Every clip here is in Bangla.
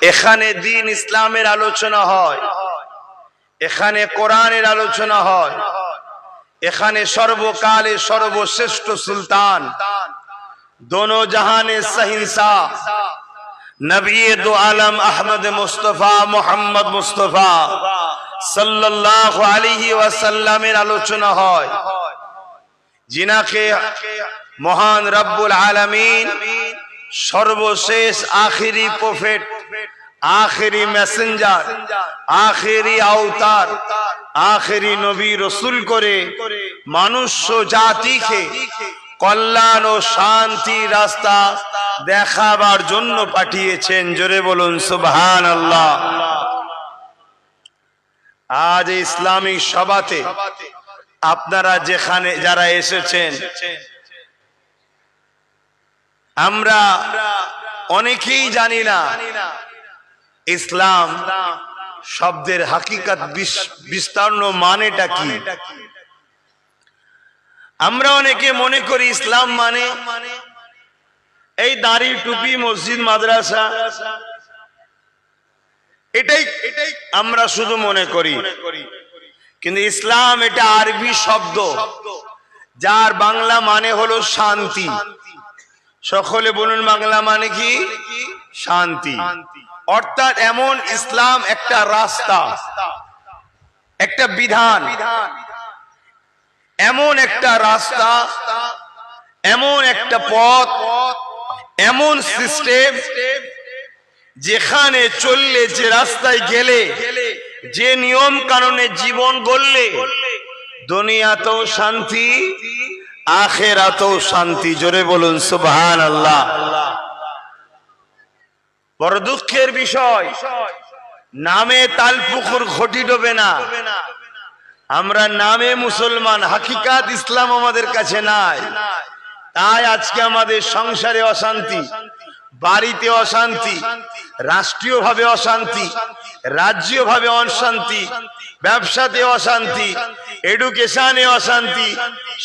এখানে দ্বীন ইসলামের আলোচনা হয়, এখানে কোরআনের আলোচনা হয়, এখানে সর্বকালে সর্বশ্রেষ্ঠ সুলতান, दोनों जहाने सहिंसा नबी दो आलम अहमद मुस्तफा मोहम्मद मुस्तफा सल्लल्लाहु अलैहि वसल्लमेर आलोचना হয়, जिनाके महान रब्बुल आलमीन सर्वशेष आखिरी प्रॉफेट, आखिरी मैसेंजर, आखिरी अवतार, आखिरी नबी रसूल करे मनुष्य जाति के कल्याण और शांति रास्ता देखाबार जन्य पाठिয়েছেন। जोरे बोलुन सुबहानाल्लाह। आज इस्लामिक सभाते আপনারা যেখানে যারা এসেছেন, আমরা অনেকেই জানি না ইসলাম শব্দের হাকিকত বিস্তারণ মানেটা কি। আমরা অনেকে মনে করি ইসলাম মানে এই দাড়ি টুপি মসজিদ মাদ্রাসা, এটাই আমরা শুধু মনে করি। কিন্তু ইসলাম এটা আরবি শব্দ, যার বাংলা মানে হলো শান্তি। সকলে বলুন বাংলা মানে কি? শান্তি। অর্থাৎ এমন ইসলাম একটা রাস্তা, একটা বিধান, এমন একটা রাস্তা, এমন একটা পথ, এমন সিস্টেম যেখানে চললে, যে রাস্তায় গেলে, যে নিয়ম কানুনে জীবন গড়লে দুনিয়াতেও শান্তি, আখিরাতেও শান্তি। জোরে বলুন সুবহানাল্লাহ। বড় দুঃখের বিষয়, নামে তালপুকুর ঘটি ডোবে না। আমরা নামে মুসলমান, হাকিকাত ইসলাম আমাদের কাছে নাই। তাই আজকে আমাদের সংসারে অশান্তি, বাড়িতে অশান্তি, রাষ্ট্রীয়ভাবে অশান্তি, রাজ্যীয়ভাবে অশান্তি, ব্যবসাতে অশান্তি, এডুকেশনে অশান্তি,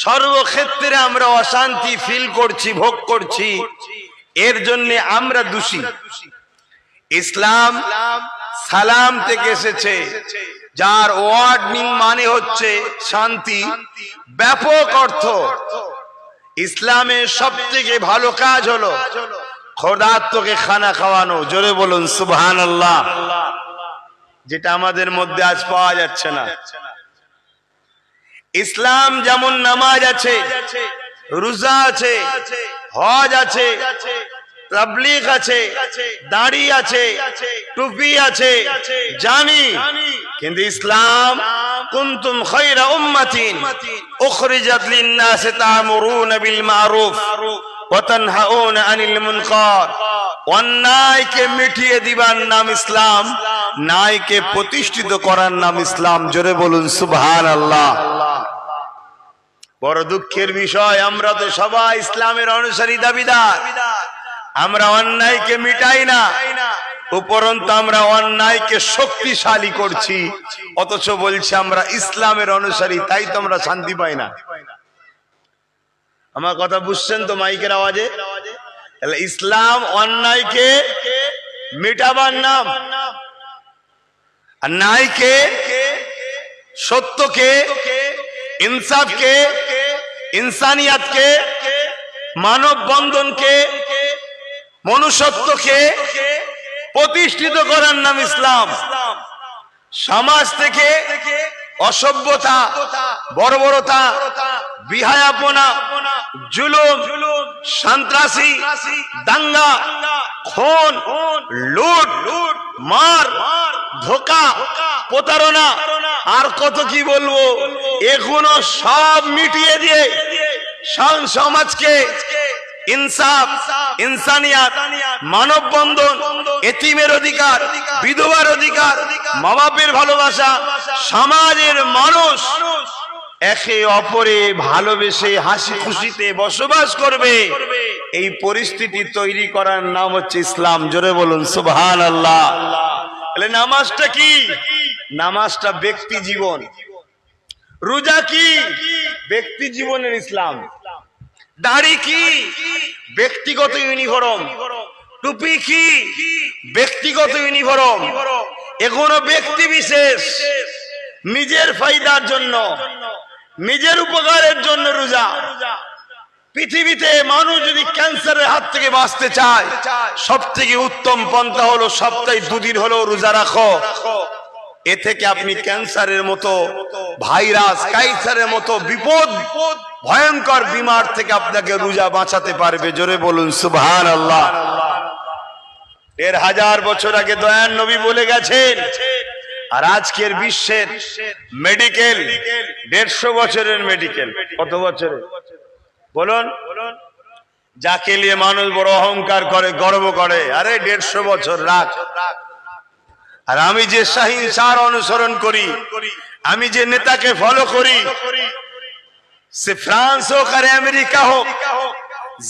সর্বক্ষেত্রে আমরা অশান্তি ফিল করছি, ভোগ করছি। এর জন্য আমরা দোষী। ইসলাম সালাম থেকে এসেছে, যার ওয়ার্ডিং মানে হচ্ছে শান্তি, ব্যাপক অর্থ। ইসলামের সবথেকে ভালো কাজ হলো খোদাত্মকে খানা খাওয়ানো। জোরে বলুন সুবহানাল্লাহ। যেটা আমাদের মধ্যে আজ পাওয়া যাচ্ছে না। ইসলাম যেমন নামাজ আছে, রোজা আছে, হজ আছে, তাবলীগ আছে, দাড়ি আছে, টুপি আছে, জানি। কিন্তু ইসলাম কুনতুম খায়রা উম্মাতিন উখরিজাত লিন-নাস তা'মুরুনা বিল মা'রুফ ওয়া তানহাউনা আনিল মুনকার। অন্যায়কে মিটিয়ে দিবার নাম ইসলাম, ন্যায়কে প্রতিষ্ঠিত করার নাম ইসলাম। জোরে বলুন সুবহানাল্লাহ। বড় দুঃখের বিষয়, আমরা তো সবাই ইসলামের অনুসারী, দাবিদার। আমরা অন্যায়কে মিটাই না, উপরন্তু আমরা অন্যায়কে শক্তিশালী করছি। অথচ বলছি আমরা ইসলামের অনুসারী, তাই তো আমরা শান্তি পাই না। আমার কথা বুঝছেন তো মাইকের আওয়াজে? ইসলাম অন্যায়কে মিটাবার নাম, আর ন্যায়কে, সত্যকে, ইনসাফকে, ইনসানিয়াতকে, মানব বন্ধনকে, মনুষ্যত্বকে প্রতিষ্ঠিত করার নাম ইসলাম। সমাজ থেকে অসভ্যতা, বর্বরতা, বিহায়াপনা, জুলুম, সন্ত্রাসী, দাঙ্গা, খুন, লুট, মার, ধোঁকা, প্রতারণা, আর কত কি বলবো, এগুলো সব মিটিয়ে দিয়ে সমাজকে ইনসাফ, ইনসানিয়াত, মানব বন্ধন, এতিমের অধিকার, বিধবার অধিকার, মা বাপের ভালোবাসা, সমাজের মানুষ একে অপরে ভালোবেসে হাসি খুশিতে বসবাস করবে, এই পরিস্থিতি তৈরি করার নাম হচ্ছে ইসলাম। জোরে বলুন সুবহানাল্লাহ। তাহলে নামাজটা কি? নামাজটা ব্যক্তি জীবন। রোজা কি? ব্যক্তি জীবনের ইসলাম। দাড়ি কি? ব্যক্তিগত ইউনিফর্ম। টুপি কি ব্যক্তিগত ইউনিফর্ম, এগুলো ব্যক্তি বিশেষ নিজের ফায়দার জন্য, নিজের উপকারের জন্য রোজা। পৃথিবীতে মানুষ যদি ক্যান্সারের হাত থেকে বাঁচতে চায়, সব থেকে উত্তম পন্থা হলো সপ্তাহে 2 দিন হলো রোজা রাখো। এ থেকে আপনি ক্যান্সারের মতো ভাইরাস, ক্যান্সারের মতো বিপদ ভয়ঙ্কর বিমার থেকে আপনাকে রোজা বাঁচাতে পারবে। জোরে বলুন সুবহানাল্লাহ। 1000 বছর আগে দয়ার নবী বলে গেছেন। আর আজকের বিশ্বের মেডিকেল 150 বছরের মেডিকেল। কত বছরের বলুন? যাকে নিয়ে মানুষ বড় অহংকার করে, গর্ব করে, আরে 150 বছর রাখ। আর আমি যে সহিংসার অনুসরণ করি, আমি যে নেতাকে ফলো করি, সে ফ্রান্স হোক আর আমেরিকা হোক,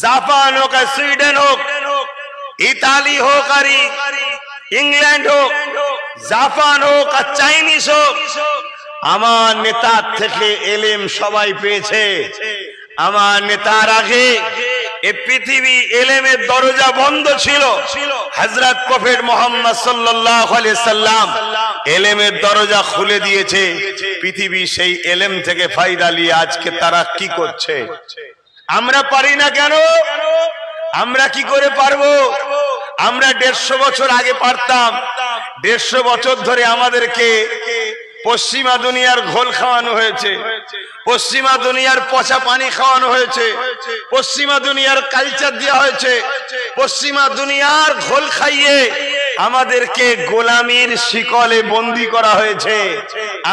জাপান হোক আর সুইডেন হোক, ইতালি হোক আর ইংল্যান্ড হোক, জাপান হোক আর চাইনিজ হোক, আমার নেতার থেকে এলেম সবাই পেয়েছে। আমার নেতার আগে এই পৃথিবী এলেমের দরজা বন্ধ ছিল। হযরত প্রফেট মুহাম্মদ সাল্লাল্লাহু আলাইহি সাল্লাম এলেমের দরজা খুলে দিয়েছে। পৃথিবী সেই এলেম থেকে ফায়দা নিয়ে আজকে তারা কি করছে। আমরা পারি না কেন? আমরা কি করে পারবো? আমরা 150 বছর আগে পারতাম। 150 বছর ধরে আমাদেরকে পশ্চিমা দুনিয়ার ঘোল খাওয়ানো হয়েছে, পশ্চিমা দুনিয়ার পচা পানি খাওয়ানো হয়েছে, পশ্চিমা দুনিয়ার কালচার দেওয়া হয়েছে, পশ্চিমা দুনিয়ার ঘোল খাইয়ে আমাদেরকে গোলামীর শিকলে বন্দী করা হয়েছে।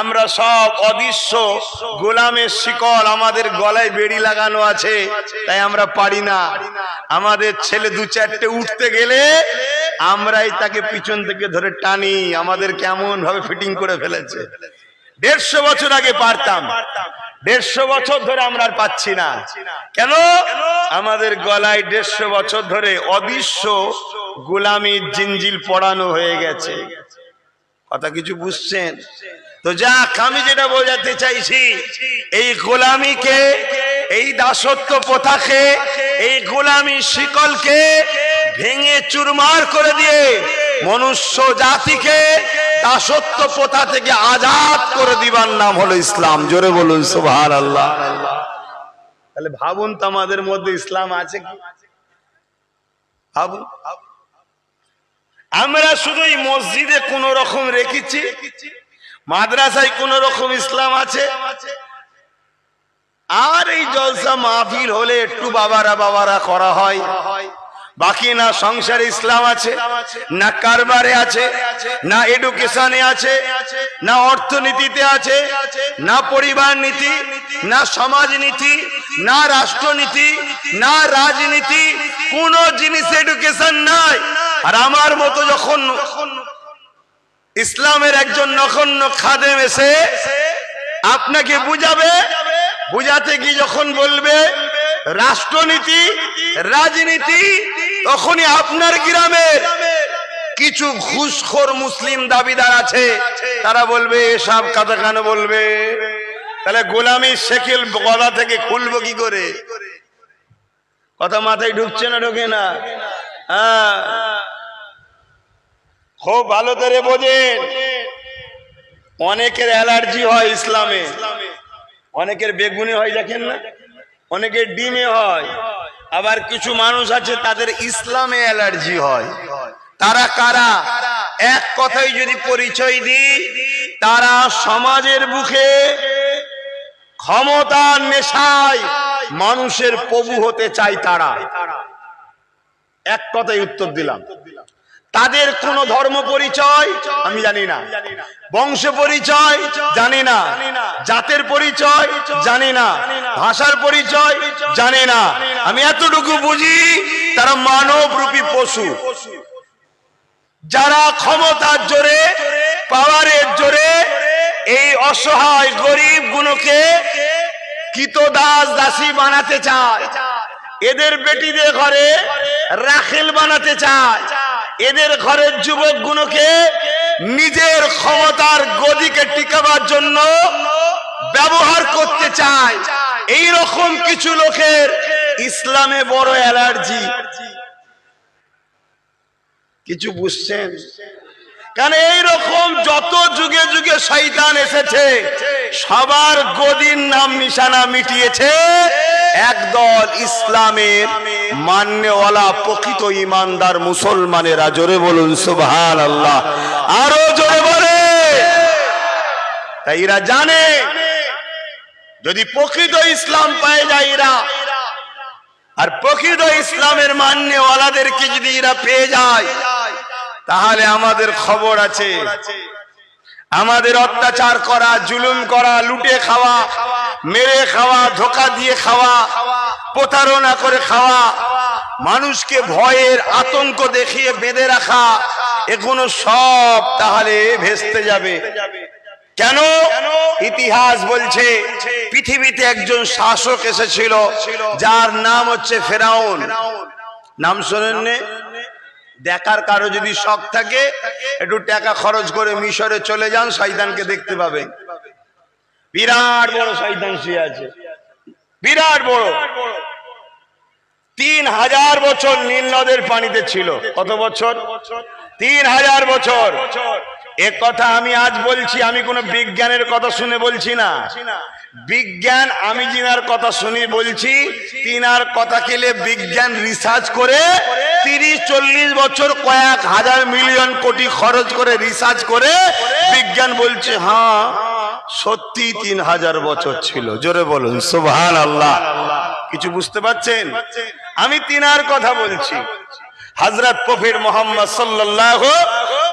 আমরা সব অদৃশ্য গোলামের শিকল আমাদের গলায় বেড়ি লাগানো আছে, তাই আমরা পারি না। আমাদের ছেলে 2-4টে উঠতে গেলে আমরাই তাকে পিছন থেকে ধরে টানি, আমাদের কেমন ভাবে ফিটিং করে ফেলেছে। 150 বছর আগে পারতাম, 150 বছর ধরে আমরা আর পাচ্ছি না। কেন? আমাদের গলায় 150 বছর ধরে অদৃশ্য গোলামীর জিঞ্জিল পড়ানো হয়ে গেছে। কথা কিছু বুঝছেন তো? যাক, আমি যেটা বোঝাতে চাইছি, এই গোলামীকে, এই দাসত্ব প্রথাকে, এই গোলামী শিকলকে ভেঙে চুরমার করে দিয়ে মনুষ্য জাতিকে দাসত্ব প্রথা থেকে আজাদ করে দিবার নাম হলো ইসলাম। জোরে বলুন সুবহানাল্লাহ। তাহলে ভাবুন তো আমাদের মধ্যে ইসলাম আছে কি? ভাবুন। আমরা শুধুই মসজিদে কোন রকম রেখেছি, মাদ্রাসায় কোন রকম ইসলাম আছে, আর এই জলসা মাহফিল হলে একটু বাবারা করা হয়। বাকি না সংসারে ইসলাম আছে, না কারবারে আছে, না এডুকেশনে আছে, না অর্থনীতিতে আছে, না পরিবার নীতি, না সমাজ নীতি, না রাষ্ট্রনীতি, না রাজনীতি, কোন জিনিস এডুকেশন নাই। আর আমার মতো যখন ইসলামের একজন নগণ্য খাদেম এসে আপনাকে বুঝাবে, বুঝাতে গিয়ে যখন বলবে রাষ্ট্রনীতি, রাজনীতি, তখনই আপনার গ্রামের কিছু ঘুষখোর মুসলিম দাবিদার আছে, তারা বলবে এসব কথা কেন বলবে? তাহলে গোলামী শেকেল গলা থেকে খুলবো কি করে? কথা মাথায় ঢুকছে না? ঢোকে না? হ্যাঁ, খুব ভালো করে বোঝেন। অনেকের অ্যালার্জি হয় ইসলামে, অনেকের বেগুনে হয়, দেখেন না, অনেকের ডিমে হয়, আবার কিছু মানুষ আছে তাদের ইসলামে অ্যালার্জি হয়। তারা কারা? এক কথায় যদি পরিচয় দিই, তারা সমাজের বুকে ক্ষমতার নেশায় মানুষের প্রভু হতে চায়। তারা এক কথায় উত্তর দিলাম। তাদের কোন ধর্ম পরিচয় আমি জানি না, বংশ পরিচয় জানি না, জাতের পরিচয় জানি না, ভাষার পরিচয় জানি না। আমি এতটুকু বুঝি, তারা মানব রূপী পশু, যারা ক্ষমতার জোরে, পাওয়ারের জোরে এই অসহায় গরিব গুলোকে কৃতদাস দাসী বানাতে চায়। এদের বেটিদের ঘরে রাখেল বানাতে চায়। এদের ঘরের যুবক গুলোকে নিজের ক্ষমতার গদিকে টিকাবার জন্য ব্যবহার করতে চায়। এই রকম কিছু লোকের ইসলামে বড় অ্যালার্জি। কিছু বুঝছেন? কারণ এইরকম যত যুগে যুগে শয়তান এসেছে সবার গদির নাম নিশানা মিটিয়েছে একদল ইসলামের মান্যওয়ালা প্রকৃত ইমানদার মুসলমানেরা। জোরে বলুন সুবহানাল্লাহ, আরো জোরে বলে। তাই এরা জানে যদি প্রকৃত ইসলাম পায় যায় এরা, আর প্রকৃত ইসলামের মান্যওয়ালাদেরকে যদি এরা পেয়ে যায় তাহলে আমাদের খবর আছে। আমাদের অত্যাচার করা, জুলুম করা, লুটে খাওয়া, মেরে খাওয়া, ধোঁকা দিয়ে খাওয়া, প্রতারণা করে খাওয়া, মানুষকে ভয়ের আতঙ্ক দেখিয়ে বেঁধে রাখা, এগুলো সব তাহলে ভেস্তে যাবে। কেন? ইতিহাস বলছে পৃথিবীতে একজন শাসক এসেছিল যার নাম হচ্ছে ফেরাউন। নাম শোনেন? দেখার কারো যদি শখ থাকে একটু টাকা খরচ করে মিশরে চলে যান, শয়তানকে দেখতে পাবেন। বিরাট বড় শয়তান শুয়ে আছে, বিরাট বড়। 3000 বছর নীল নদের পানিতে ছিল। কত বছর? 3000 বছর। এ কথা আমি আজ বলছি, আমি কোনো বিজ্ঞানের কথা শুনে বলছি না। বিজ্ঞান আমি যিনার কথা শুনি বলছি, তিনার কথা কেলে বিজ্ঞান রিসার্চ করে 30-40 বছর কয়েক হাজার মিলিয়ন কোটি খরচ করে রিসার্চ করে বিজ্ঞান বলছে হ্যাঁ সত্যি 3000 বছর ছিল। জোরে বলুন সুবহানাল্লাহ। কিছু বুঝতে পারছেন? আমি তিনার কথা বলছি। হযরত প্রফেট মুহাম্মদ সাল্লাল্লাহু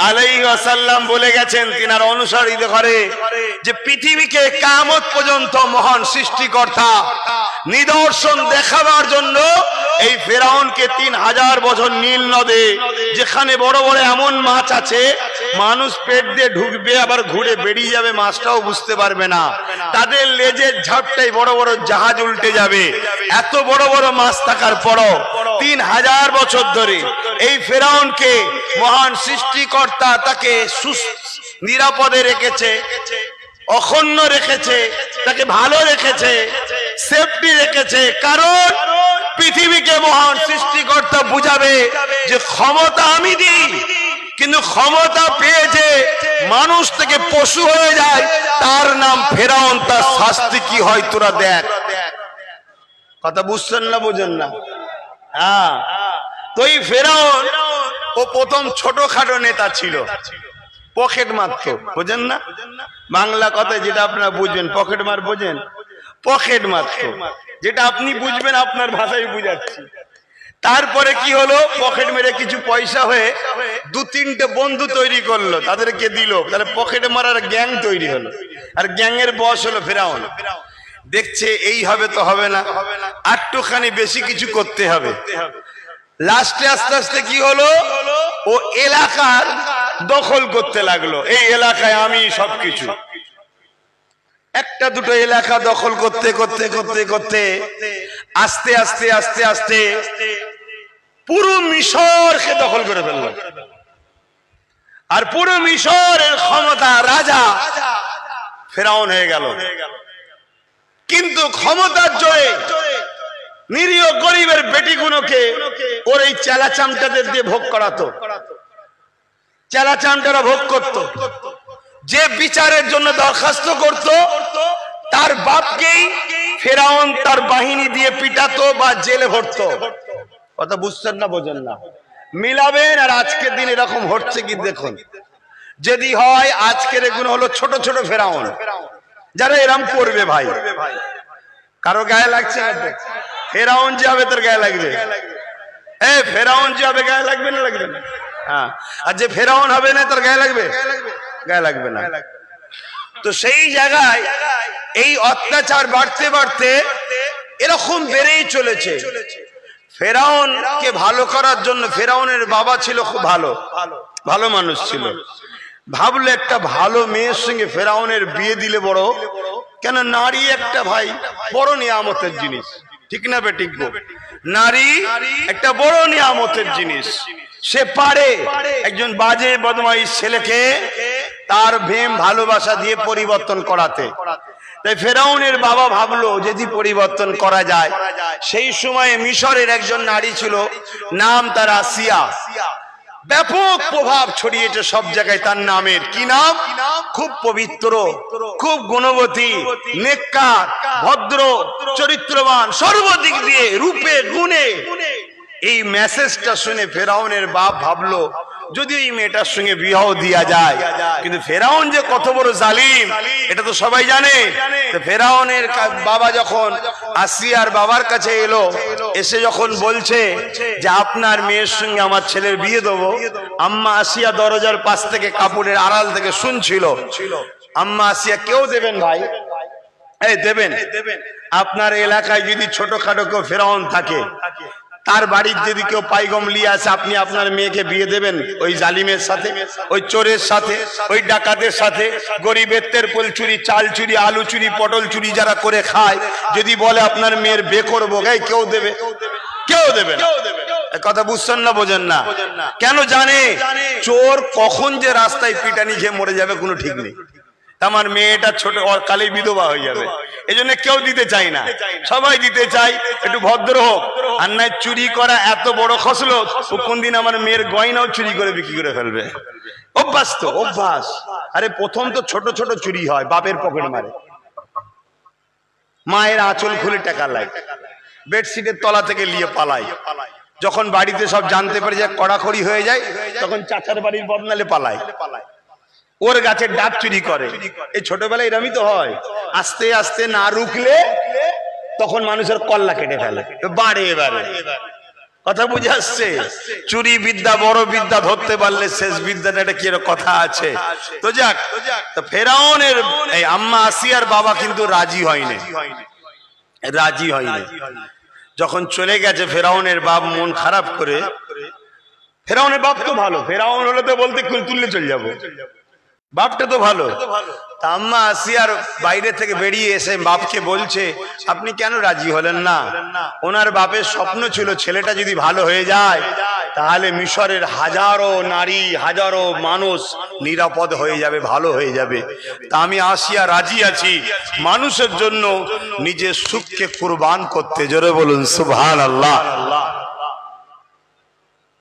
আলাইহি ওয়াসাল্লাম বলে গেছেন তিনার অনুসারীদের ঘরে যে পৃথিবীকে কিয়ামত পর্যন্ত মহান সৃষ্টিকর্তা নিদর্শন দেখাবার জন্য এই ফেরাউনকে 3000 বছর নীল নদে, যেখানে বড় বড় এমন মাছ আছে মানুষ পেট দিয়ে ঢুকবে আবার ঘুরে বেরিয়ে যাবে, মাছটাও বুঝতে পারবে না, তাদের লেজের ঝাপটাই বড় বড় জাহাজ উল্টে যাবে, এত বড় বড় মাছ থাকার পরও 3000 বছর ধরে এই ফেরাউনকে মহান সৃষ্টিকর্তা তাকে নিরাপদে রেখেছে, অখণ্ড রেখেছে, তাকে ভালো রেখেছে, সেফটি রেখেছে। কারণ পৃথিবীকে মহান সৃষ্টিকর্তা বুঝাবে যে ক্ষমতা আমি দিই, কিন্তু ক্ষমতা পেয়ে যে মানুষ থেকে পশু হয়ে যায় তার নাম ফেরাউন, তার শাস্তি কি হয় তোরা দেখ। কথা বুঝছেন না বোঝেন না? হ্যাঁ, তো এই ফেরাউন ও প্রথম ছোটখাটো নেতা ছিল, পকেট মারতো, বোঝেন না? বাংলা কথায় যেটা আপনারা বুঝবেন, পকেট মার বোঝেন? পকেট মারতো, যেটা আপনি বুঝবেন আপনার ভাষায় বুঝাচ্ছি। তারপরে কি হলো, পকেট মেরে কিছু পয়সা হয়ে 2-3টে বন্ধু তৈরি করলো, তাদেরকে দিল, তাহলে পকেট মারার গ্যাং তৈরি হলো, আর গ্যাংয়ের বস হলো ফেরাউন। দেখছে এই হবে তো হবে না, একটুখানি বেশি কিছু করতে হবে। লাস্টে আস্তে আস্তে কি হলো, ও এলাকার দখল করতে লাগলো, এই এলাকায় আমি সবকিছু। একটা দুটো এলাকা দখল করতে করতে করতে করতে আস্তে আস্তে আস্তে আস্তে পুরো মিশরকে দখল করে ফেললো। আর পুরো মিশরের ক্ষমতা রাজা ফেরাউন হয়ে গেল। কিন্তু ক্ষমতার জয়ে নিরীহ গরিবের বেটিগুলোকে ওর এই চেলা চামটাদের দিয়ে ভোগ করাতো, চেলা চামটারা ভোগ করত। যে বিচারের জন্য দরখাস্ত করত তার বাপকেই ফেরাউন তার বাহিনী দিয়ে পিটাতো বা জেলে ভরতো। কথা বুঝছেন না বোঝেন না? মিলাবেন। আর আজকের দিন এরকম হচ্ছে কি দেখুন, যদি হয় আজকের এগুলো হলো ছোট ছোট ফেরাউন যারা এরম করবে। ভাই কারো গায়ে লাগছে না? ফেরাউন যে হবে তোর গায়ে লাগবে, ফেরাউন যে হবে গায়ে লাগবে না? লাগবে না। হ্যাঁ, আর যে ফেরাউন হবে না তোর গায়ে লাগবে? গায়ে লাগবে না। তো সেই জায়গায় এই অত্যাচার বাড়তে বাড়তে এরকম বেড়েই চলেছে। ফেরাউনকে ভালো করার জন্য, ফেরাউনের বাবা ছিল খুব ভালো ভালো মানুষ ছিল, ভাবলে একটা ভালো মেয়ের সঙ্গে ফেরাউনের বিয়ে দিলে বড়, কেন নারী একটা ভাই বড় নিয়ামতের জিনিস, ঠিক না বেঠিক? নারী একটা বড় নিয়ামতের জিনিস। সে পারে একজন বাজে বদমাইশ ছেলেকে তার প্রেম ভালোবাসা দিয়ে পরিবর্তন করাতে। তাই ফেরাউনের বাবা ভাবলো যদি পরিবর্তন করা যায়। সেই সময়ে মিশরের একজন নারী ছিল, নাম তার আসিয়া। ব্যাপক প্রভাব ছড়িয়েছে সব জায়গায় তার নামের। কি নাম? খুব পবিত্র, খুব গুণবতী, নেককার, ভদ্র, চরিত্রবান, সর্বদিক দিয়ে রূপে গুণে। এই মেসেজটা শুনে ফেরাউনের বাপ ভাবলো যদি এই মেয়েটার সঙ্গে বিবাহ দিয়া যায়, কিন্তু ফেরাউন যে কত বড় জালিম এটা তো সবাই জানে। তো ফেরাউনের বাবা যখন আসিয়ার বাবার কাছে এলো, এসে যখন বলছে যে আপনার মেয়ের সঙ্গে আমার ছেলের বিয়ে দেবো, আম্মা আসিয়া দরজার পাশ থেকে কাপড়ের আড়াল থেকে শুনছিল। আম্মা আসিয়া, কেউ দেবেন ভাই, এই দেবেন, আপনার এলাকায় যদি ছোটখাটো কেউ ফেরাউন থাকে, তার বাড়ির যদি কেউ পাইগম লিয়ে আসে, আপনি আপনার মেয়েকে বিয়ে দেবেন ওই জালিমের সাথে, ওই চোরের সাথে, ওই ডাকাতের সাথে? গরিবের তেরপল চুরি, চাল চুরি, আলু চুরি, পটল চুরি যারা করে খায়, যদি বলে আপনার মেয়ের বিয়ে করবো, গাই কেউ দেবে? কেউ দেবে না। কথা বুঝছেন না, বোঝেন না? কেন? জানে চোর কখন যে রাস্তায় পিটানি খেয়ে মরে যাবে কোনো ঠিক নেই। আমার মেয়েটা ছোট কালেই বিধবা হয়ে যাবে, এই জন্য কেউ দিতে চায় না। সবাই দিতে চাই একটু ভদ্র হোক। আর নাই চুরি করা এত বড় খসলত, কোন দিন আমার মেয়ের গয়নাও চুরি করে বিক্রি করে ফেলবে। অভ্যাস তো, অভ্যাস। আরে প্রথম তো ছোট ছোট চুরি হয়, বাপের পকেট মারে, মায়ের আঁচল খুলে টাকা লাই, বেডশিটের তলা থেকে নিয়ে পালাই। যখন বাড়িতে সব জানতে পারে যে কড়াকড়ি হয়ে যায়, তখন চাচার বাড়ির বদনালে পালায়, ওর গাছের ডাব চুরি করে। এই ছোটবেলায় এরমই তো হয়। আস্তে আস্তে না রুখলে তখন মানুষের কল্লা কেটে ফেলে, বাড়ে এবারে। কথা বুঝে আসছে? চুরি বিদ্যা বড় বিদ্যা, ধরতে পারলে শেষ বিদ্যাটা, এটা কি কথা আছে? তো যাক, তো ফেরাউনের এই আম্মা আসিয়ার বাবা কিন্তু রাজি হয়নি, রাজি হয়নি। যখন চলে গেছে ফেরাউনের বাপ মন খারাপ করে, ফেরাউনের বাপ তো ভালো, ফেরাউন হলে তো বলতে তুললে চলে যাবো, বাপটা তো ভালো। তা আম্মা আসিয়ার বাইরে থেকে বেরিয়ে এসে বাপকে বলছে, আপনি কেন রাজি হলেন না? ওনার বাপের স্বপ্ন ছিল ছেলেটা যদি ভালো হয়ে যায় তাহলে মিশরের হাজারো নারী, হাজারো মানুষ নিরাপদ হয়ে যাবে, ভালো হয়ে যাবে। তা আমি আসিয়া রাজি আছি মানুষের জন্য নিজের সুখকে কুরবান করতে। জোরে বলুন সুবহানাল্লাহ।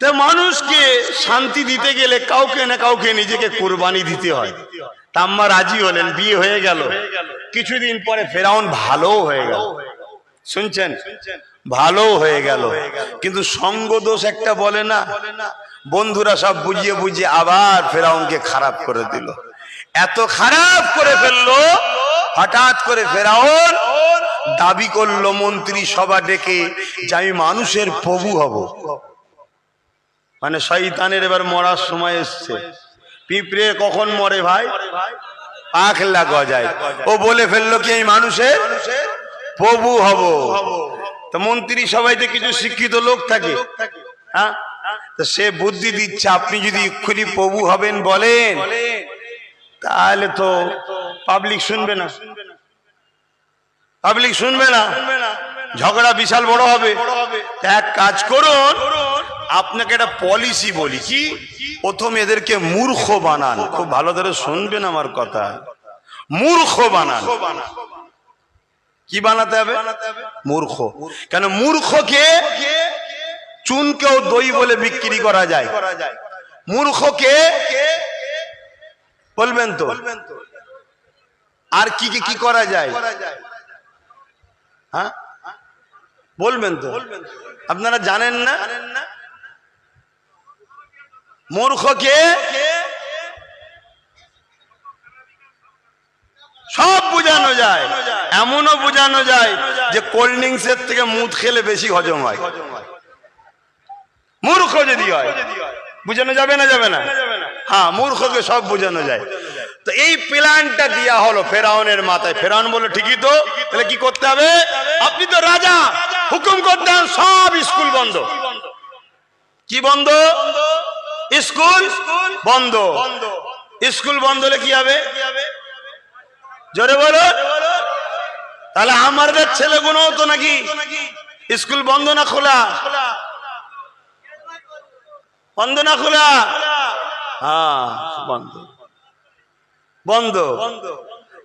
তো মানুষকে শান্তি দিতে গেলে কাউকে না কাউকে নিজেকে কুরবানি দিতে হয়। তা আম্মা রাজি হলেন, বিয়ে হয়ে গেল। কিছুদিন পরে ফেরাউন ভালো হয়ে গেল, শুনছেন? ভালো হয়ে গেল, কিন্তু সঙ্গ দোষ একটা বলে না, বন্ধুরা সব বুঝিয়ে বুঝিয়ে আবার ফেরাউনকে খারাপ করে দিল। এত খারাপ করে ফেললো, হঠাৎ করে ফেরাউন দাবি করলো মন্ত্রী সভা ডেকে যে আমি মানুষের প্রভু হব। মানে শয়তানের এবার মরার সময় এসছে। পিঁপড়ে কখন মরে ভাই? পাখলা গজায়। ও বলে ফেললো কি আমি মানুষের প্রভু হব। তো মন্ত্রী সবাইতে কিছু শিক্ষিত লোক থাকে, হ্যাঁ, তো সে বুদ্ধি দিচ্ছে আপনি যদি এক্ষুনি প্রভু হবেন বলেন তাহলে তো পাবলিক শুনবে না, পাবলিক শুনবে না, ঝগড়া বিশাল বড় হবে। এক কাজ করুন, আপনাকে একটা পলিসি বলি, কি প্রথম এদেরকে মূর্খ বানান। খুব ভালো করে শুনবেন আমার কথা, মূর্খ বানান। কি বানাতে হবে? মূর্খ। কেন? মূর্খকে চুনকেও দই বলে বিক্রি করা যায়। মূর্খকে বলবেন তো আর কি কি করা যায়? হ্যাঁ বলবেন তো, আপনারা জানেন না? মূর্খকে সব বোঝানো যায়, এমনও বোঝানো যায় যে কোল্ড ড্রিঙ্কসের থেকে মুদ খেলে বেশি হজম হয়। মূর্খ যদি হয় বোঝানো যাবে না? যাবে না? হ্যাঁ, মূর্খকে সব বোঝানো যায়। তো এই প্ল্যানটা দেয়া হলো ফেরাউনের মাথায়। ফেরাউন বলল ঠিকই তো, তাহলে কি করতে হবে? আপনি তো রাজা, হুকুম করতেন সব স্কুল বন্ধ। কি বন্ধ? স্কুল বন্ধ। স্কুল বন্ধ হলে কি হবে? জোরে বলো। তাহলে আমাদের ছেলেগুলো তো নাকি স্কুল বন্ধ না খোলা? বন্ধ না খোলা? হ্যাঁ বন্ধ, বন্ধ।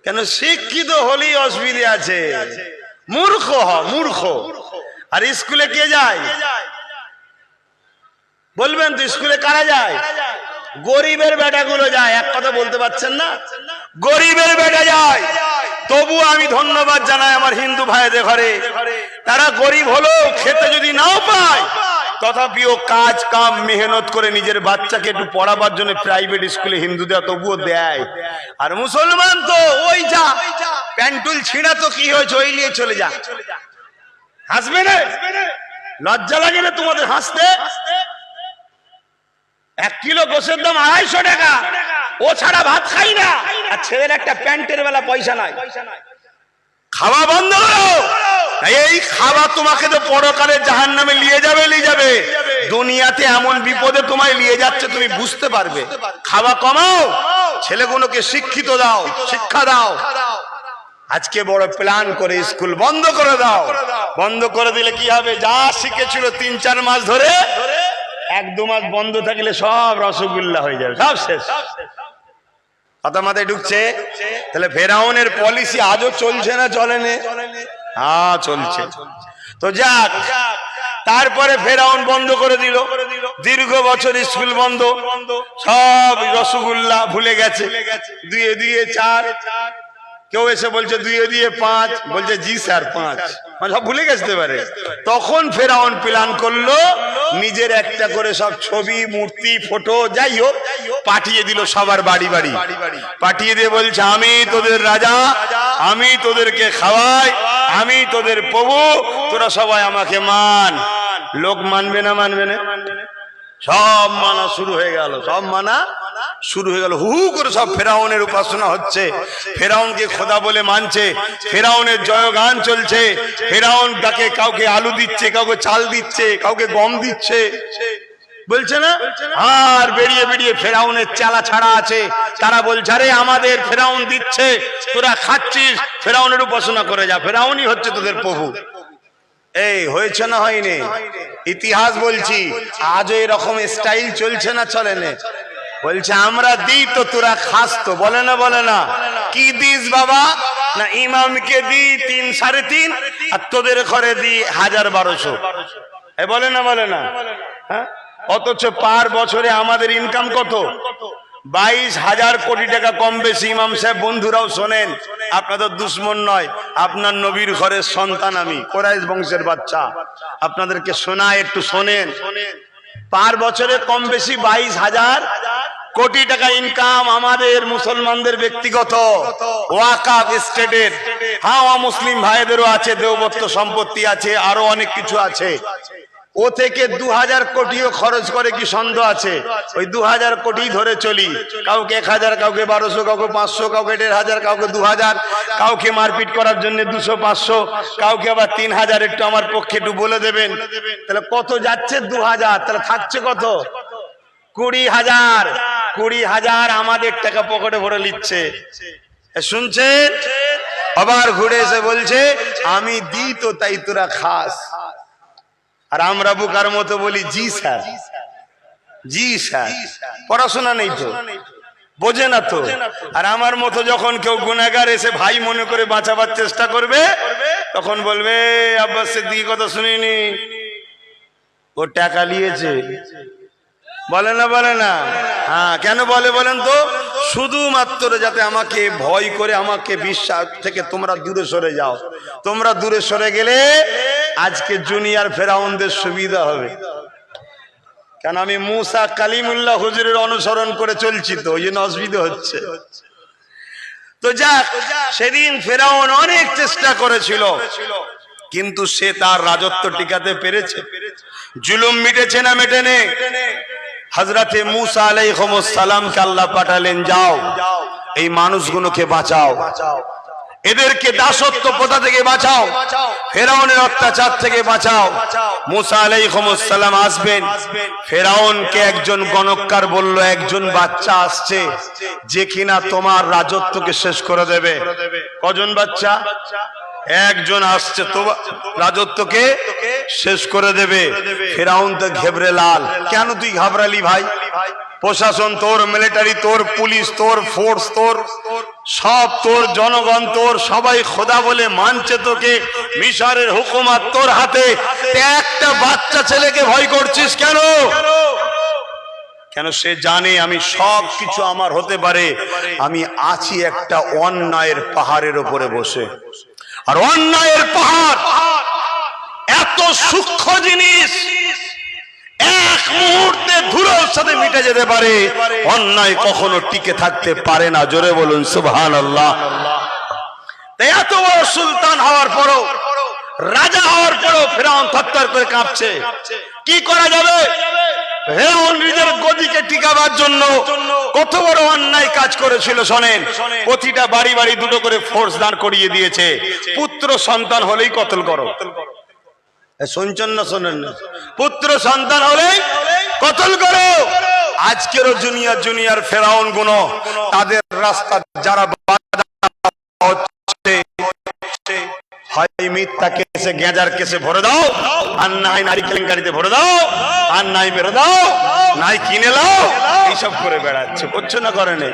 কেন? শিক্ষিত হলেই অসুবিধা আছে। মূর্খ হ, মূর্খ। আর স্কুলে কে যায়? বলবেন তো স্কুলে কারা যায়? গরিবের বেটাগুলো যায়। এক কথা বলতে পারছেন না? গরিবের বেটা যায়। তবু আমি ধন্যবাদ জানাই আমার হিন্দু ভাইদের ঘরে, তারা গরিব হলেও খেতে যদি নাও পায় তথাপিও কাজ কাম মেহনত করে নিজের বাচ্চাকে একটু পড়াবার জন্য প্রাইভেট স্কুলে হিন্দুদের তবুও দেয়। আর মুসলমান তো ওই যা প্যান্টুল ছিঁড়া তো কি হয়েছে ওই নিয়ে চলে যা। হাসবে না? লজ্জা লাগে না তোমাদের হাসতে? 1 কিলো গোশের দাম 250 টাকা, ও ছাড়া ভাত খাই না, আর ছেলের একটা প্যান্টের বেলা পয়সা নাই। খাওয়া বন্ধ করো। এই খাওয়া তোমাকে তো পরকালে জাহান্নামে নিয়ে যাবে। দুনিয়াতে এমন বিপদে তোমায় নিয়ে যাচ্ছে তুমি বুঝতে পারবে। খাওয়া কমাও, ছেলেগুলোকে শিক্ষিত দাও, শিক্ষা দাও। আজকে বড় প্ল্যান করে স্কুল বন্ধ করে দাও। বন্ধ করে দিলে কি হবে? যা শিখেছিল 3-4 মাস ধরে 1-2 মাস বন্ধ থাকলে সব রসগোল্লা হয়ে যাবে, সব শেষ। কথা মাথায় ঢুকছে? তাহলে ফেরাউনের পলিসি আজও চলছে না চলেনি? হ্যাঁ চলছে। তো যাক, তারপরে ফেরাউন বন্ধ করে দিল। দীর্ঘ বছর স্কুল বন্ধ, সব রসগোল্লা ভুলে গেছে। 2-2 4, কেউ এসে বলছে 2-2 5, বলছে জি স্যার 5, মানে সব ভুলে গেছতে পারে। তখন ফেরাউন প্ল্যান করলো, নিজের একটা করে সব ছবি, মূর্তি, ফটো যাই হোক পাঠিয়ে দিল সবার বাড়ি বাড়ি। পাঠিয়ে দিয়ে বলছে আমি তোদের রাজা, আমি তোদেরকে খাওয়াই, আমি তোদের প্রভু, তোরা সবাই আমাকে মান। লোক মানবে না? মানবে না? সব মানা শুরু হয়ে গেল, সব মানা শুরু হয়ে গেল। হু হু করে সব ফেরাউনের উপাসনা হচ্ছে, ফেরাউনকে খোদা বলে মানছে, ফেরাউনের জয়গান চলছে। ফেরাউন তাকে কাউকে আলু দিচ্ছে, কাউকে চাল দিচ্ছে, কাউকে গম দিচ্ছে, বলছে না? আর বেরিয়ে বেরিয়ে ফেরাউনের চালা ছাড়া আছে, তারা বলছে আরে আমাদের ফেরাউন দিচ্ছে, তোরা খাচ্ছিস, ফেরাউনের উপাসনা করে যা, ফেরাউনই হচ্ছে তোদের প্রভু। এই হয়েছে না হয়নি? ইতিহাস বলছি আজও এরকম স্টাইল চলছে না চলে না? বলছে আমরা দিই তো তোরা খাস তো, বলে না? বলে না? কি দিস বাবা? না ইমামকে দি 3 3.5, আর তোদের ঘরে দি 1000-1200। এ বলে না? বলে না? হ্যাঁ, অথচ পার বছরে আমাদের ইনকাম কত? 22,000 কোটি টাকা কম বেশি। ইমাম সাহেব বন্ধুরাও শোনেন, আপনাদের দুশ্মন নয়, আপনার নবীর ঘরের সন্তান আমি, কোরাইশ বংশের বাচ্চা, আপনাদেরকে শোনায়, একটু শোনেন। পার বছরে কম বেশি 22,000 কোটি টাকা ইনকাম আমাদের মুসলমানদের ব্যক্তিগত ওয়াকাফ স্টেটের। হ্যাঁ, মুসলিম ভাইদেরও আছে, দেওবত্ত সম্পত্তি আছে, আরো অনেক কিছু আছে। ও থেকে 2000 কোটিও খরচ করে কি সন্দেহ আছে? ওই 2000 কোটি ধরে চলি। কাউকে 1000, কাউকে 1200, কাউকে 500, কাউকে 1500, কাউকে 2000, কাউকে মারপিট করার জন্য 200-500, কাউকে আবার 3000। একটু আমার পক্ষে একটু বলে দেবেন তাহলে কত যাচ্ছে? 2000, তাহলে থাকছে কত? 20,000। 20,000 আমাদের টাকা পকেটে ভরে নিচ্ছে। শুনছেন? আবার ঘুরে এসে বলছে আমি দিই তো তাই তোরা খাস। আর আমরা বুকার মতো বলি জি স্যার, জি স্যার। পড়াশোনা নেই তো, বোঝে না তো। আর আমার মতো যখন কেউ গুনাহগার এসে ভাই মনে করে বাঁচাবার চেষ্টা করবে, তখন বলবে আব্বাস সিদ্দিকী কথা শুনিনি, ও টাকা নিয়েছে। বলে না? বলে না? হ্যাঁ, কেন বলে বলেন তো? শুধুমাত্র যাতে আমাকে ভয় করে, আমাকে বিশ্বাস থেকে তোমরা দূরে সরে যাও। তোমরা দূরে সরে গেলে আজকে জুনিয়র ফেরাউনদের সুবিধা হবে। কেন আমি মুসা কালিমুল্লাহ হুজুরের অনুসরণ করে চলছি, তো ওই জন্য অসুবিধা হচ্ছে। তো যাক, সেদিন ফেরাউন অনেক চেষ্টা করেছিল, কিন্তু সে তার রাজত্ব টিকাতে পেরেছে? জুলুম মিটেছে না মেটেনে? হযরতে মূসা আলাইহিস সালামকে আল্লাহ পাঠালেন, যাও এই মানুষগুলোকে বাঁচাও, এদেরকে দাসত্ব প্রথা থেকে বাঁচাও, ফেরাউনের অত্যাচার থেকে বাঁচাও। মূসা আলাইহিস সালাম আসবেন। ফেরাউনকে একজন গণককার বলল, একজন বাচ্চা আসছে যে কিনা তোমার রাজত্বকে শেষ করে দেবে। কজন বাচ্চা? একজন আসছে তো রাজত্বকে শেষ করে দেবে। ফেরাউন তো ঘেবড়ে লাল। কেন তুই ঘাবড়ালি ভাই? প্রশাসন তোর, মিলিটারি তোর, পুলিশ তোর, ফোর্স তোর, সব তোর, জনগণ তোর, সবাই খোদা বলে মানছে তোকে, মিশরের হুকুমত তোর হাতে, একটা বাচ্চা ছেলেকে ভয় করছিস কেন? কেন সে জানে আমি সব কিছু আমার হতে পারে, আমি আছি একটা অন্যায়ের পাহাড়ের উপরে বসে। আর অন্যায়ের পাহাড় এত সূক্ষ্ম জিনিস, এক মুহূর্তে ধুলোর সাথে মিটে যেতে পারে, অন্যায় কখনো টিকে থাকতে পারে না। জোরে বলুন সুবহানাল্লাহ। এত বড় সুলতান হওয়ার পরও, রাজা হওয়ার পরও ফিরআউন থরথর করে কাঁপছে। কি করা যাবে? ফিরআউন নিজের গদিকে টিকাবার জন্য কত বড় অন্যায় কাজ করেছিল শোনেন। প্রতিটা বাড়ি বাড়ি দুটো করে ফোর্স দাঁড় করিয়ে দিয়েছে, পুত্র সন্তান হলেই কতল করো। শুনছেন না শোনেন না? পুত্র সন্তান হলেই কতল করো। আজকেরও জুনিয়র জুনিয়র ফেরাউন গুলো তাদের রাস্তা যারা হয় মিথ্যা কেসে, গেঁজার কেসে ভরে দাও, আর নাই নারী কেলেঙ্কারিতে ভরে দাও, আর নাই মেরে দাও, নাই কিনে লাও, এইসব করে বেড়াচ্ছে। করছো না করে নেই?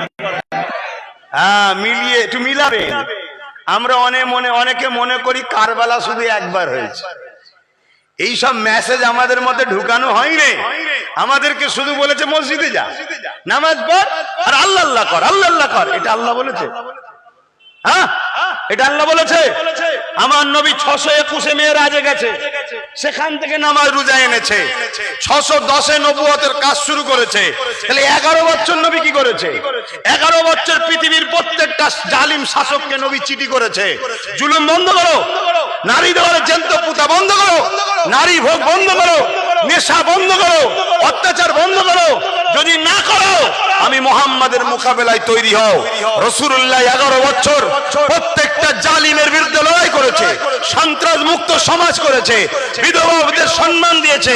হ্যাঁ, মিলিয়ে একটু মিলাবেন। আমরা অনেকে মনে করি কারবালা শুধু একবার হয়েছে। এইসব মেসেজ আমাদের মধ্যে ঢুকানো হয়নি। আমাদেরকে শুধু বলেছে মসজিদে যা, নামাজ পড়, আর আল্লাহ আল্লাহ কর, আল্লাহ আল্লাহ কর। এটা আল্লাহ বলেছে? হ্যাঁ, এটা আল্লাহ বলেছে? আমার নবী 621 মেরাজে গেছে, সেখান থেকে নামাজ রোজা এনেছে। 610-এ নবুয়তের কাজ শুরু করেছে। তাহলে 11 বছর নবী কি করেছে? 11 বছর পৃথিবীর প্রত্যেকটা জালিম শাসককে নবী চিঠি করেছে, জুলুম বন্ধ করো, নারী দেওয়ার জ্যান্ত পুতা বন্ধ করো, নারী ভোগ বন্ধ করো, নেশা বন্ধ করো, অত্যাচার বন্ধ করো। যদি না করো আমি মুহাম্মাদের মোকাবেলায় তৈরি হও। রাসূলুল্লাহ 11 বছর প্রত্যেকটা জালিমের বিরুদ্ধে লড়াই করেছে, সন্ত্রাস মুক্ত সমাজ করেছে, বিধবাদের সম্মান দিয়েছে,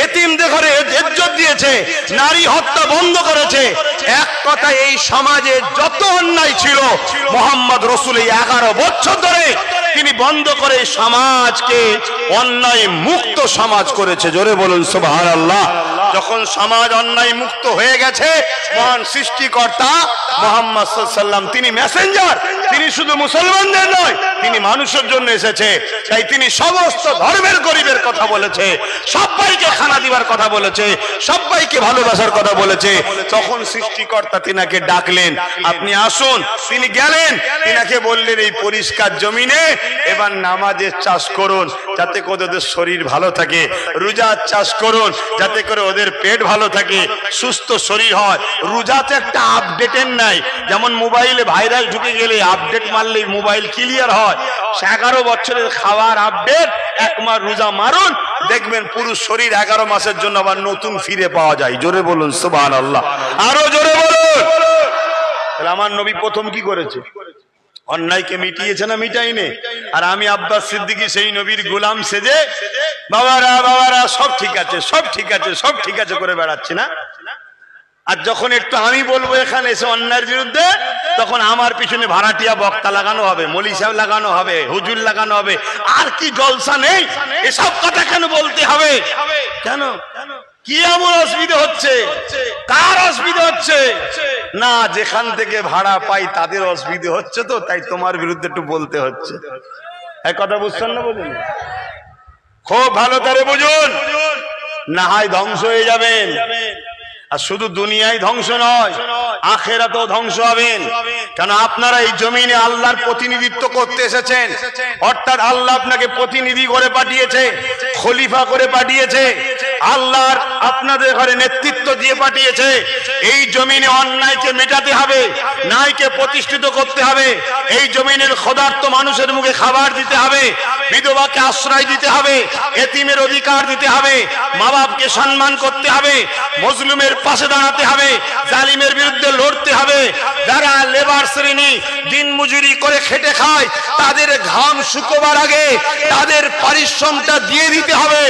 এতিমদের ঘরে ইজ্জত দিয়েছে, নারী হত্যা বন্ধ করেছে। এক কথা, এই সমাজে যত অন্যায় ছিল মুহাম্মদ রাসূল 11 বছর ধরে তিনি বন্ধ করে সমাজকে অন্যায় মুক্ত সমাজ করেছে। জোরে বলুন সুবহানাল্লাহ। যখন সমাজ অন্যায় মুক্ত হয়ে গেছে, মহান সৃষ্টিকর্তা মুহাম্মদ সাল্লাল্লাহু আলাইহি ওয়াসাল্লাম তিনি মেসেঞ্জার, তিনি শুধু মুসলমানদের নয়, তিনি মানুষের জন্য এসেছে। তাই তিনি সমস্ত ধর্মের গরিবের কথা বলেছে, সবাইকে খানা দিবার কথা বলেছে, সবাইকে ভালোবাসার কথা বলেছে। তখন সৃষ্টিকর্তা তিনাকে ডাকলেন, আপনি আসুন। তিনি গেলেন, তিনাকে বললেন এই পরিষ্কার জমিনে এবার নামাজের চাষ করুন, যাতে করে ওদের শরীর ভালো থাকে, রোজার চাষ করুন, যাতে করে ওদের পেট ভালো থাকে, সুস্থ শরীর হয়। রোজাতে একটা আপডেটের নাই, যেমন মোবাইলে ভাইরাস ঢুকে গেলে আপডেট মারলেই মোবাইল ক্লিয়ার হয়। 11 বছরের খাওয়ার আপডেট, 1 মাস রোজা মারুন, দেখবেন পুরো শরীর 11 মাসের জন্য আবার নতুন ফিরে পাওয়া যায়। জোরে বলুন সুবহানাল্লাহ, আরো জোরে বলুন। তাহলে আমার নবী প্রথম কি করেছে? অন্যায়কে মিটিয়েছে না মিটাইনি? আর আমি আব্বাস সিদ্দিকী সেই নবীর গোলাম সেজে বাবারা বাবারা সব ঠিক আছে, সব ঠিক আছে, সব ঠিক আছে করে বেড়াচ্ছি না? আর যখন একটু আমি বলবো এখানে এসে অন্যায়ের বিরুদ্ধে, তখন আমার পিছনে ভাড়াটিয়া বক্তা লাগানো হবে, মৌলভী সাহেব লাগানো হবে, হুজুর লাগানো হবে। আর কি জলসা নেই? এসব কথা কেন বলতে হবে? কেন? কি এমন অসুবিধা হচ্ছে? কার অসুবিধা হচ্ছে? না, যেখান থেকে ভাড়া পাই তাদের অসুবিধা হচ্ছে, তো তাই তোমার বিরুদ্ধে একটু বলতে হচ্ছে। এই কথা বুঝছেন না? বলুন, খুব ভালো করে বুঝুন, না হয় ধ্বংস হয়ে যাবেন। আর শুধু দুনিয়ায় ধ্বংস নয়, আখিরাতেও ধ্বংস হবেন। কেন? আপনারা এই জমিনে আল্লাহর প্রতিনিধিত্ব করতে এসেছেন, অর্থাৎ আল্লাহ আপনাকে প্রতিনিধি করে পাঠিয়েছে, খলিফা করে পাঠিয়েছে, আল্লাহর আপনাদের ঘরে নেতৃত্ব দিয়ে পাঠিয়েছে। এই জমিনে অন্যায়কে মেটাতে হবে, ন্যায়কে প্রতিষ্ঠিত করতে হবে, এই জমিনের ক্ষুধার্ত মানুষের মুখে খাবার দিতে হবে, বিধবাকে আশ্রয় দিতে হবে, এতিমের অধিকার দিতে হবে, মা বাপকে সম্মান করতে হবে, মজলুমের পাশে দাঁড়াতে হবে, জালিমের বিরুদ্ধে লড়তে হবে। যারা লেবার শ্রেণী দিন মজুরি করে খেটে খায়, তাদের ঘাম শুকোবার আগে তাদের পরিশ্রমটা দিয়ে দিতে হবে।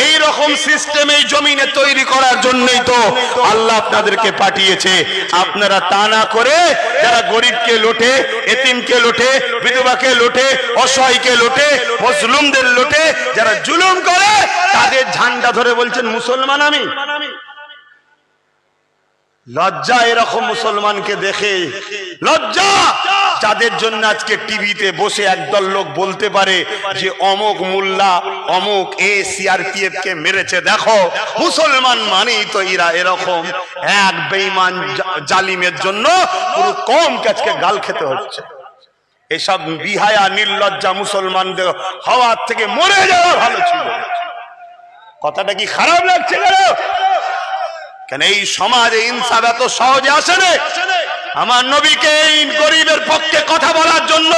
এই রকম সিস্টেম এই জমিনে তৈরি করার জন্যই তো আল্লাহ আপনাদেরকে পাঠিয়েছে। আপনারা তা না করে যারা গরিবকে লোটে, এতিমকে লোটে, বিধবাকে লোটে, অসহায়কে লোটে, মজলুমদের লোটে, যারা জুলুম করে তাদের ঝান্ডা ধরে বলছেন মুসলমান আমি। লজ্জা এরকম মুসলমানকে দেখে, লজ্জা যাদের জন্য আজকে টিভিতে বসে একদল লোক বলতে পারে যে অমুক মোল্লা অমুক সিআরপিএফ কে মেরেছে, দেখো মুসলমান মানেই তো এরা এরকম, এক বেঈমান জালিমের জন্য পুরো কওমকে আজকে গাল খেতে হচ্ছে। এসব বিহায়া নির্লজ্জা মুসলমানদের হওয়ার থেকে মরে যাওয়া ভালো ছিল। কথাটা কি খারাপ লাগছে? কেন এই সমাজে ইনসাফ এত সহজে আসে না। আমার নবীকে এই গরিবের পক্ষে কথা বলার জন্য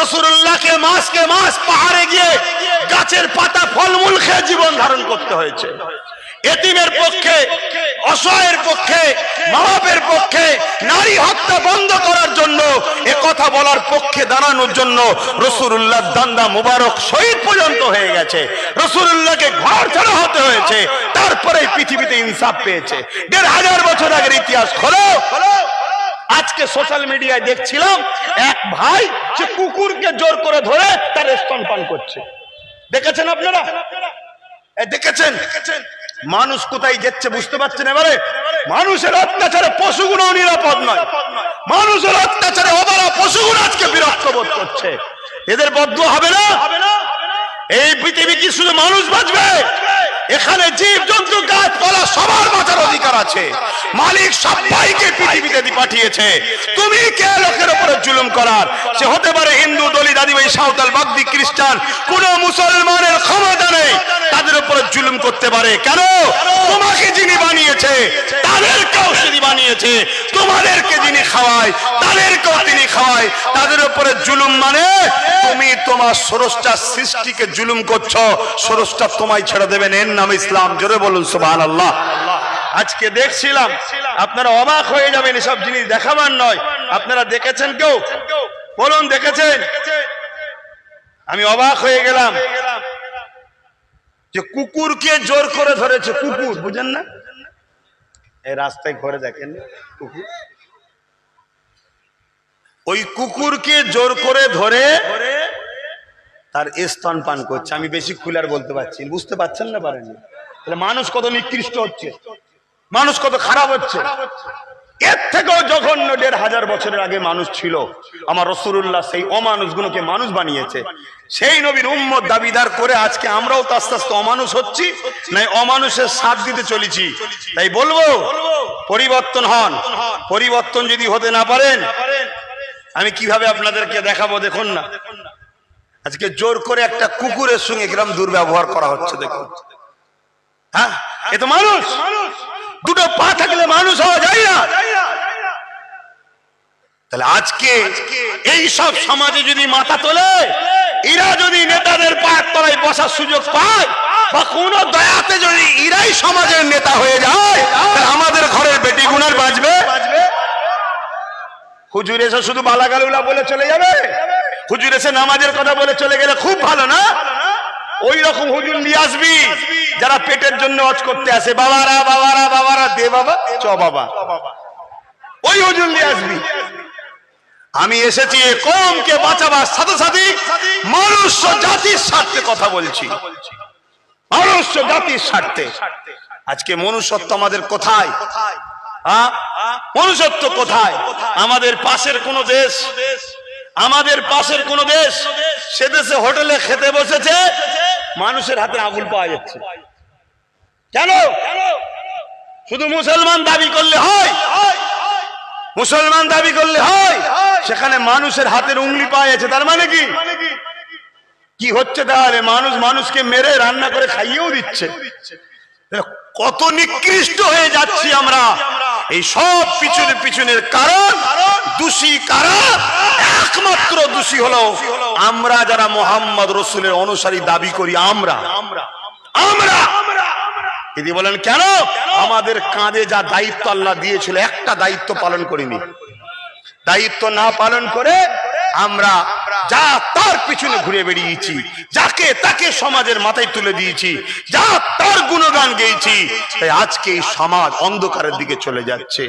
রাসূলুল্লাহকে মাস পাহাড়ে গিয়ে গাছের পাতা ফলমূল খেয়ে জীবন ধারণ করতে হয়েছে। এতিমের পক্ষে, অসহায়ের পক্ষে, মা বাপের পক্ষে, নারী হত্যা বন্ধ করার জন্য, এ কথা বলার পক্ষে দাঁড়ানোর জন্য রাসূলুল্লাহ দান্দা মুবারক শহীদ পর্যন্ত হয়ে গেছে। রাসূলুল্লাহকে ঘর ছাড়া হতে হয়েছে, তারপরে পৃথিবীতে ইনসাফ পেয়েছে। ১৫০০ বছর আগের ইতিহাস খোলো। আজকে সোশ্যাল মিডিয়ায় দেখছিলাম এক ভাই সে কুকুরকে জোর করে ধরে তার স্তনপান করছে। দেখেছেন আপনারা? দেখেছেন? মানুষ কোথায় যাচ্ছে বুঝতে পারছেন? এবারে মানুষের অত্যাচারে পশুগুলো নিরাপদ নয়, মানুষের অত্যাচারে অবলা পশুগুলো আজকে বিরক্ত বোধ করছে। এদের বদদুয়া হবে না? এই পৃথিবী কি শুধু মানুষ বাঁচবে? এখানে জীব জন্তু গাছপালা সবার বাঁচার অধিকার আছে। মালিক সবাইকে পৃথিবীতে পাঠিয়েছে। তুমি কে লোকের উপরে জুলুম করার? সে হতে পারে হিন্দু, দলিত, আদিবাসী, সাঁওতাল, বাগদি, খ্রিস্টান, কোন মুসলমানের ক্ষমতা নেই তাদের উপরে জুলুম করতে পারে। কেন? তোমাকে যিনি বানিয়েছে তাদেরকেও তিনি বানিয়েছে, তোমাদেরকে যিনি খাওয়ায় তাদেরকেও তিনি খাওয়ায়। তাদের উপরে জুলুম মানে তুমি তোমার স্রষ্টার সৃষ্টিকে জুলুম করছো, স্রষ্টা তোমায় ছেড়ে দেবেন। এর নাম ইসলাম। জোরে বলুন সুবহানাল্লাহ। আজকে দেখছিলাম, আপনারা অবাক হয়ে যাবেন, এসব জিনিস দেখাবার নয়। আপনারা দেখেছেন? কেউ বলুন দেখেছেন? আমি অবাক হয়ে গেলাম যে কুকুরকে জোর করে ধরেছে। কুকুর বুঝেন না? এই রাস্তায় ঘরে দেখেন কুকুর, ওই কুকুরকে জোর করে ধরে তার স্তন পান করছে। আমি বেশি খুলার বলতে পারছি, বুঝতে পারছেন না? পারেন? তাহলে মানুষ কত নিকৃষ্ট হচ্ছে, মানুষ কত খারাপ হচ্ছে। এর থেকেও জঘন্য ১৫০০ বছরের আগে মানুষ ছিল। আমার রাসূলুল্লাহ সেই অমানুষগুলোকে মানুষ বানিয়েছে। সেই নবীর উম্মত দাবিদার করে আজকে আমরাও তো আস্তে আস্তে অমানুষ হচ্ছি, নাই অমানুষের সাথ দিতে চলেছি। তাই বলবো পরিবর্তন হন। পরিবর্তন যদি হতে না পারেন আমি কিভাবে আপনাদেরকে দেখাবো? দেখুন না, আজকে জোর করে একটা কুকুরের সঙ্গে গ্রাম দুর্ব্যবহার করা হচ্ছে। দেখুন, হ্যাঁ, এ তো মানুষ। দুটো পা থাকলে মানুষ হওয়া যায় না। তাহলে আজকে এই সব সমাজে যদি মাথা তোলে, এরা যদি নেতাদের পায়ের তলায় বসার সুযোগ পায়, বা কোন দয়াতে যদি এরাই সমাজের নেতা হয়ে যায়, তাহলে আমাদের ঘরের বেটি গুনার বাঁচবে। হুজুর এসে শুধু বালাগালুলা বলে চলে যাবে, হুজুর এসে নামাজের কথা বলে চলে গেলে খুব ভালো না? ওই রকম হুজুর নিয়ে আসবি যারা পেটের জন্য হজ করতে আসে, বাবারা বাবারা বাবারা দে বাবা চ বাবা, ওই হুজুর নিয়ে আসবি। আমি এসেছি কওমকে বাঁচাবার সাথে সাথে মানুষ জাতির স্বার্থে কথা বলছি, মানুষ জাতির স্বার্থে। আজকে মনুষ্যত্ব আমাদের কোথায়? মনুষ্যত্ব কোথায়? আমাদের পাশের কোন দেশ, আমাদের পাশের কোন দেশ, সে দেশে হোটেলে খেতে বসেছে, মানুষের হাতে আঙুল পাওয়া যাচ্ছে। কেন? শুধু মুসলমান দাবি করলে হয়? মুসলমান দাবি করলে হয়? সেখানে মানুষের হাতের উংলি পাওয়া যাচ্ছে, তার মানে কি? কি হচ্ছে তাহলে? মানুষ মানুষকে মেরে রান্না করে খাইয়েও দিচ্ছে। কত নিকৃষ্ট হয়ে যাচ্ছি আমরা। এই সব পিছনের কারণ, দোষী কারা? একমাত্র দোষী হলো আমরা যারা মুহাম্মদ রাসূলের অনুসারী দাবি করি। আমরা যদি বলেন কেন? আমাদের কাঁধে যা দায়িত্ব আল্লাহ দিয়েছিল, একটা দায়িত্ব পালন করিনি। দায়িত্ব না পালন করে আমরা যা তার পিছনে ঘুরে বেরিয়েছি, যাকে তাকে সমাজের মাথায় তুলে দিয়েছি, যা তার গুণগান গেয়েছি, তাই আজকে এই সমাজ অন্ধকারের দিকে চলে যাচ্ছে।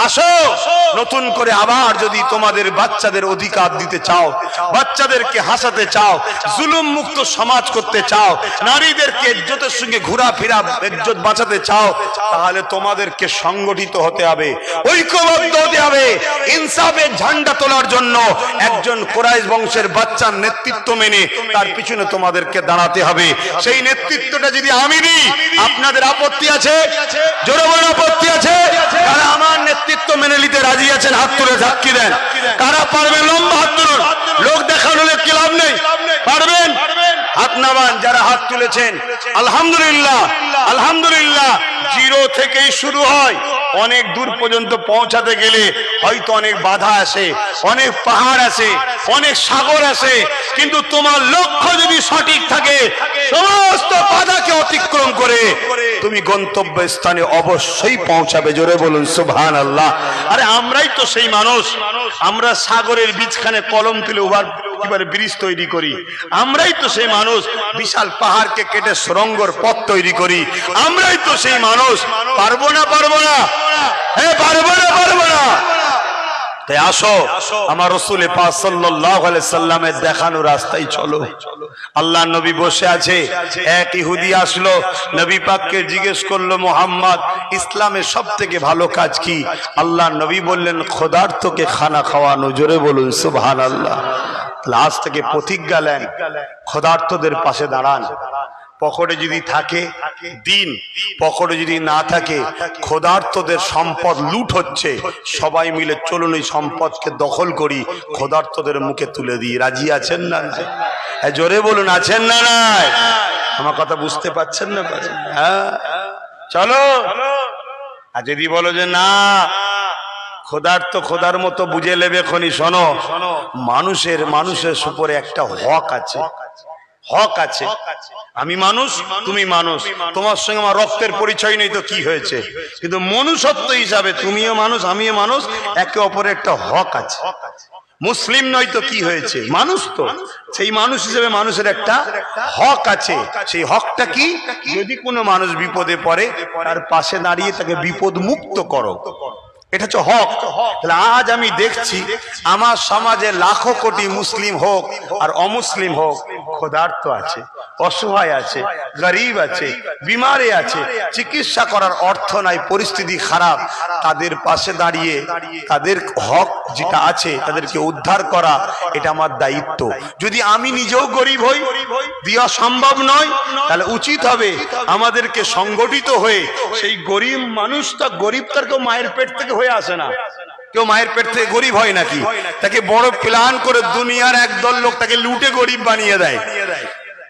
আসো নতুন করে আবার যদি তোমাদের বাচ্চাদের অধিকার দিতে চাও, বাচ্চাদেরকে হাসাতে চাও, জুলুম মুক্ত সমাজ করতে চাও, নারীদেরকে ইজ্জতের সঙ্গে ঘোরাফেরা ইজ্জত বাঁচাতে চাও, তাহলে তোমাদেরকে সংগঠিত হতে হবে, ঐক্যবদ্ধ হতে হবে। ইনসাফের ঝান্ডা তোলার জন্য একজন কুরাইশ বংশের বাচ্চার নেতৃত্ব মেনে তার পিছনে তোমাদেরকে দাঁড়াতে হবে। সেই নেতৃত্বটা যদি আমি দিই, আপনাদের আপত্তি আছে? জোরে বলুন আপত্তি আছে? কারা আমার নেতৃত্ব মেনে নিতে রাজি আছেন? হাত তুলে সাক্ষী দেন। কারা পারবেন? লম্বা হাত তুলুন। লোক দেখানো কি লাভ নেই, পারবেন? হাত নামান যারা হাত তুলেছেন। আলহামদুলিল্লাহ, আলহামদুলিল্লাহ। জিরো থেকেই শুরু হয়, অনেক দূর পর্যন্ত পৌঁছাতে গেলে হয়তো অনেক বাধা আসে, অনেক পাহাড় আসে, অনেক সাগর আসে, কিন্তু তোমার লক্ষ্য যদি সঠিক থাকে, সমস্ত বাধাকে অতিক্রম করে তুমি গন্তব্য স্থানে অবশ্যই পৌঁছাবে। জোরে বলুন সুবহানাল্লাহ। আরে আমরাই তো সেই মানুষ, আমরা সাগরের বীজখানে কলম তুলে এবারে ব্রিজ তৈরি করি। আমরাই তো সেই মানুষ, বিশাল পাহাড়কে কেটে সুড়ঙ্গর পথ তৈরি করি। আমরাই তো সেই মানুষ। পারবো না? পারবো না? হ্যাঁ পারবো না? পারবো না? তাই আসো আমার রাসূল পাক সাল্লাল্লাহু আলাইহি সাল্লামের দেখানো রাস্তায় চলো। আল্লাহ নবী বসে আছে, এক ইহুদি আসলো, নবী পাককে জিজ্ঞেস করলো, মুহাম্মদ ইসলামের সবথেকে ভালো কাজ কি? আল্লাহ নবী বললেন, ক্ষুধার্তকে খানা খাওয়ানো। জোরে বলুন সুবহানাল্লাহ। আজ থেকে প্রতিজ্ঞা নেন, ক্ষুধার্তদের পাশে দাঁড়ান। পকেটে যদি থাকে দিন, পকেটে যদি না থাকে, ক্ষুধার্তদের সম্পদ লুট হচ্ছে, সবাই মিলে চলুন এই সম্পদকে দখল করি, ক্ষুধার্তদের মুখে তুলে দিই। রাজি আছেন না? জোরে বলুন আছেন না? নাই? আমার কথা বুঝতে পারছেন না? হ্যাঁ চলো। আর যদি বলো যে না, খোদার্ত খোদার মতো বুঝে নেবে খনি, শোনো, মানুষের উপরে একটা হক আছে, হক আছে। আমি মানুষ, তুমি মানুষ, তোমার সঙ্গে আমার রক্তের পরিচয় নেই তো কি হয়েছে, কিন্তু মনুষ্যত্ব হিসাবে তুমিও মানুষ, আমিও মানুষ, একে অপরের একটা হক আছে। মুসলিম নয় তো কি হয়েছে, মানুষ তো। সেই মানুষ হিসেবে মানুষের একটা হক আছে। সেই হকটা কি? যদি কোনো মানুষ বিপদে পড়ে, তার পাশে দাঁড়িয়ে তাকে বিপদ মুক্ত করো, এটা হচ্ছে হক। তাহলে আজ আমি দেখছি আমার সমাজে লাখো কোটি মুসলিম হোক আর অমুসলিম হোক, ক্ষুধার্ত আছে, অসহায় আছে, গরিব আছে, বিমারে আছে, চিকিৎসা করার অর্থ নাই, পরিস্থিতি খারাপ। তাদের পাশে দাঁড়িয়ে তাদের হক যেটা আছে তাদেরকে উদ্ধার করা, এটা আমার দায়িত্ব। যদি আমি নিজেও গরিব হই, দেওয়া সম্ভব নয়, তাহলে উচিত হবে আমাদেরকে সংগঠিত হয়ে সেই গরিব মানুষটা, গরিব তার কেউ মায়ের পেট থেকে হয়ে আসে না, কেউ মায়ের পেট থেকে গরিব হয় নাকি? তাকে বড় প্ল্যান করে দুনিয়ার একদল লোক তাকে লুটে গরিব বানিয়ে দেয়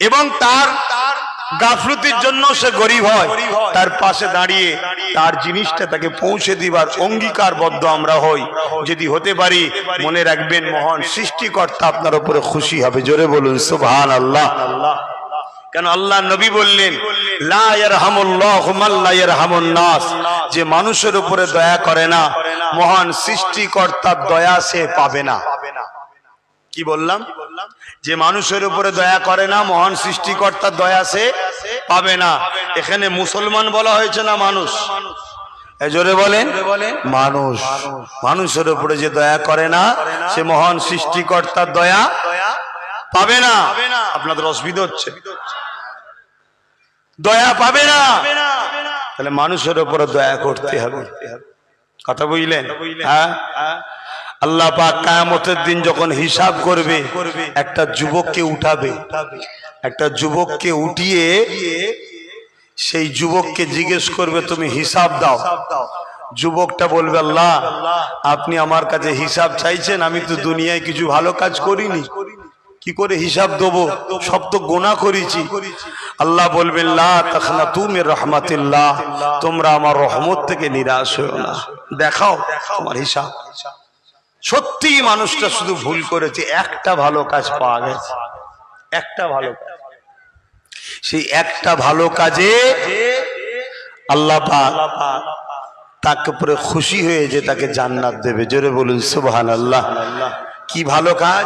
এবং তার গাফলতির জন্য সে গরিব হয়। তার পাশে দাঁড়িয়ে তার জিনিসটা তাকে পৌঁছে দিবার অঙ্গীকারবদ্ধ আমরা হই। যদি হতে পারি, মনে রাখবেন মহান সৃষ্টিকর্তা আপনার উপরে খুশি হবে। জোরে বলুন সুবহানাল্লাহ। কেন আল্লাহ নবী বললেন, লা ইয়ারহামুল্লাহু মান লা ইয়ারহামুন নাস, যে মানুষের উপরে দয়া করে না, মহান সৃষ্টিকর্তার দয়া সে পাবে না। কি বললাম? যে মানুষের উপরে দয়া করে না, মহান সৃষ্টিকর্তার দয়া সে পাবে না। এখানে মুসলমান বলা হয়েছে না মানুষ? জোরে বলেন মানুষ। মানুষের উপরে যে দয়া করে না, সে মহান সৃষ্টিকর্তার দয়া পাবে না। আপনাদের অসুবিধা হচ্ছে? দয়া পাবে না, তাহলে মানুষের উপরে দয়া করতে হবে। কথা বুঝলেন? হ্যাঁ। আল্লাহ পাক কিয়ামতের দিন যখন হিসাব করবে, একটা যুবককে উঠাবে, একটা যুবককে উঠিয়ে সেই যুবককে জিজ্ঞেস করবে, তুমি হিসাব দাও। যুবকটা বলবে, আল্লাহ আপনি আমার কাছে হিসাব চাইছেন, আমি তো দুনিয়ায় কিছু ভালো কাজ করিনি, কি করে হিসাব দেবো, সব তো গুনাহ করেছি। আল্লাহ বলবেন, লা তাখনাতু মির রাহমাতিল্লাহ, তোমরা আমার রহমত থেকে নিরাশ হও না, দেখাও তোমার হিসাব। সত্যি মানুষটা শুধু ভুল করেছে, একটা ভালো কাজ পাওয়া গেছে, একটা ভালো কাজ। সেই একটা ভালো কাজে আল্লাহ পাক তাকে উপরে খুশি হয়ে যে তাকে জান্নাত দেবে। জোরে বলুন সুবহানাল্লাহ। কি ভালো কাজ?